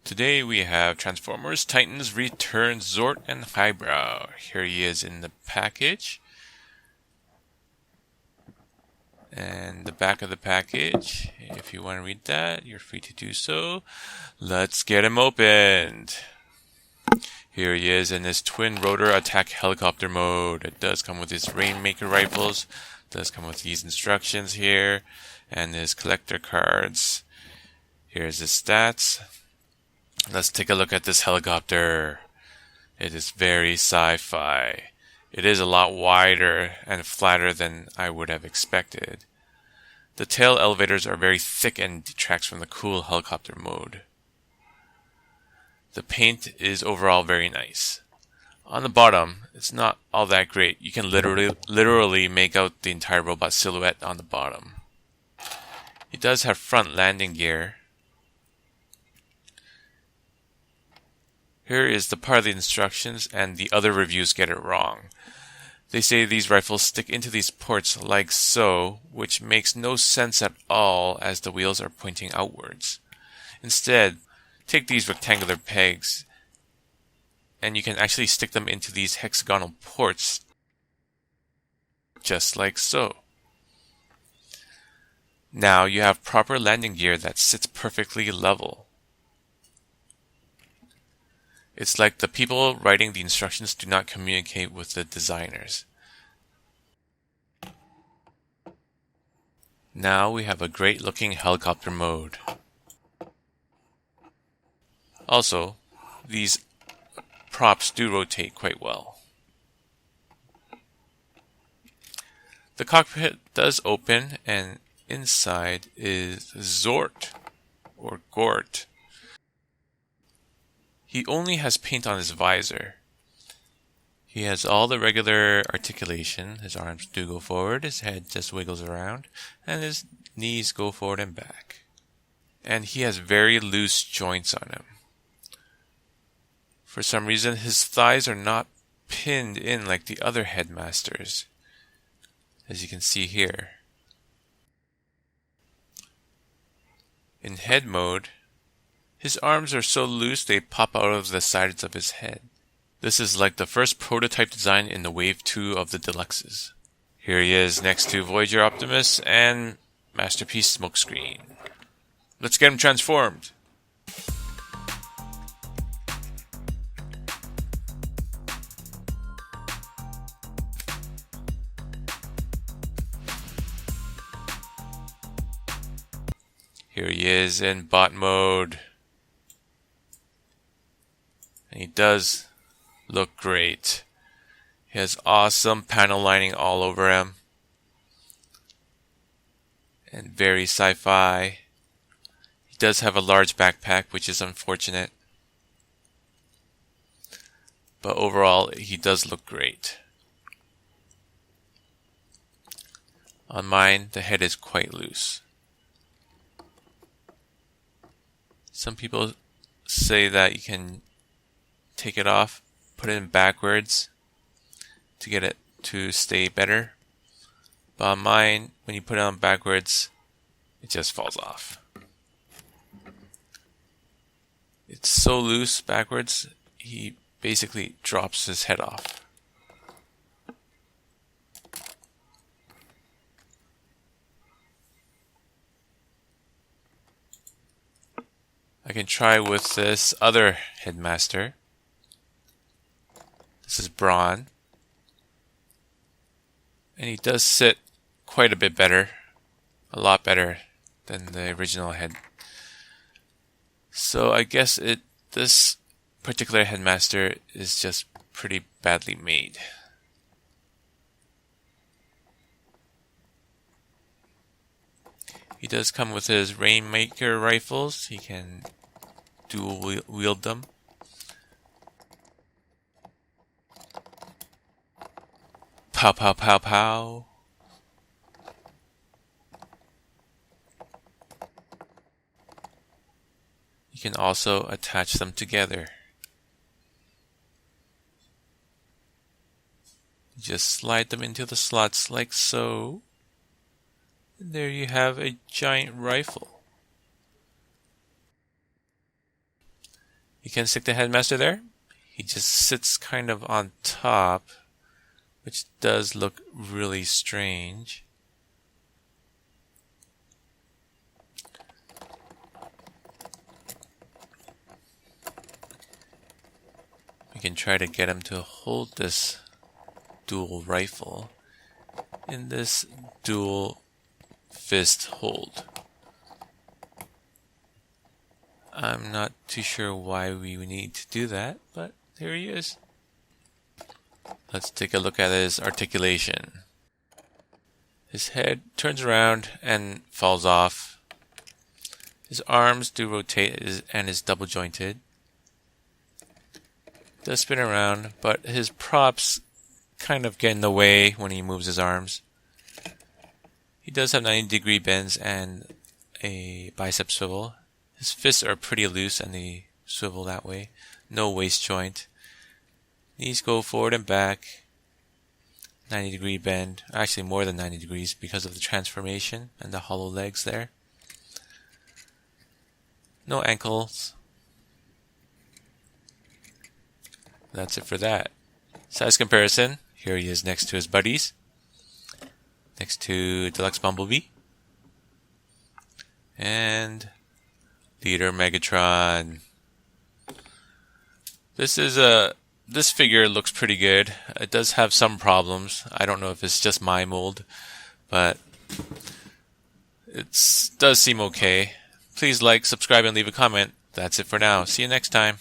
Today we have Transformers, Titans, Return, Xort, and Highbrow. Here he is in the package. And the back of the package, if you want to read that, you're free to do so. Let's get him opened. Here he is in his twin rotor attack helicopter mode. It does come with his Rainmaker rifles. It does come with these instructions here. And his collector cards. Here's his stats. Let's take a look at this helicopter. It is very sci-fi. It is a lot wider and flatter than I would have expected. The tail elevators are very thick and detracts from the cool helicopter mode. The paint is overall very nice. On the bottom, it's not all that great. You can literally make out the entire robot silhouette on the bottom. It does have front landing gear. Here is the part of the instructions, and the other reviews get it wrong. They say these rifles stick into these ports like so, which makes no sense at all as the wheels are pointing outwards. Instead, take these rectangular pegs, and you can actually stick them into these hexagonal ports, just like so. Now you have proper landing gear that sits perfectly level. It's like the people writing the instructions do not communicate with the designers. Now we have a great looking helicopter mode. Also, these props do rotate quite well. The cockpit does open, and inside is Xort, or Gort. He only has paint on his visor. He has all the regular articulation. His arms do go forward, his head just wiggles around, and his knees go forward and back. And he has very loose joints on him. For some reason, his thighs are not pinned in like the other headmasters, as you can see here. In head mode, his arms are so loose they pop out of the sides of his head. This is like the first prototype design in the Wave 2 of the Deluxes. Here he is next to Voyager Optimus and Masterpiece Smokescreen. Let's get him transformed! Here he is in bot mode. And he does look great. He has awesome panel lining all over him. And very sci-fi. He does have a large backpack, which is unfortunate. But overall, he does look great. On mine, the head is quite loose. Some people say that you can take it off, put it in backwards to get it to stay better. But on mine, when you put it on backwards, it just falls off. It's so loose backwards, he basically drops his head off. I can try with this other headmaster. This is Braun. And he does sit quite a bit better. A lot better than the original head. So I guess this particular headmaster is just pretty badly made. He does come with his Rainmaker rifles. He can dual wield them. Pow, pow, pow, pow. You can also attach them together. Just slide them into the slots like so. And there you have a giant rifle. You can stick the headmaster there. He just sits kind of on top, which does look really strange. We can try to get him to hold this dual rifle in this dual fist hold. I'm not too sure why we need to do that, but there he is. Let's take a look at his articulation. His head turns around and falls off. His arms do rotate and is double jointed. Does spin around, but his props kind of get in the way when he moves his arms. He does have 90-degree bends and a bicep swivel. His fists are pretty loose and they swivel that way. No waist joint. Knees go forward and back. 90-degree bend. Actually more than 90 degrees because of the transformation and the hollow legs there. No ankles. That's it for that. Size comparison. Here he is next to his buddies. Next to Deluxe Bumblebee. And Leader Megatron. This figure looks pretty good. It does have some problems. I don't know if it's just my mold, but it does seem okay. Please like, subscribe, and leave a comment. That's it for now. See you next time.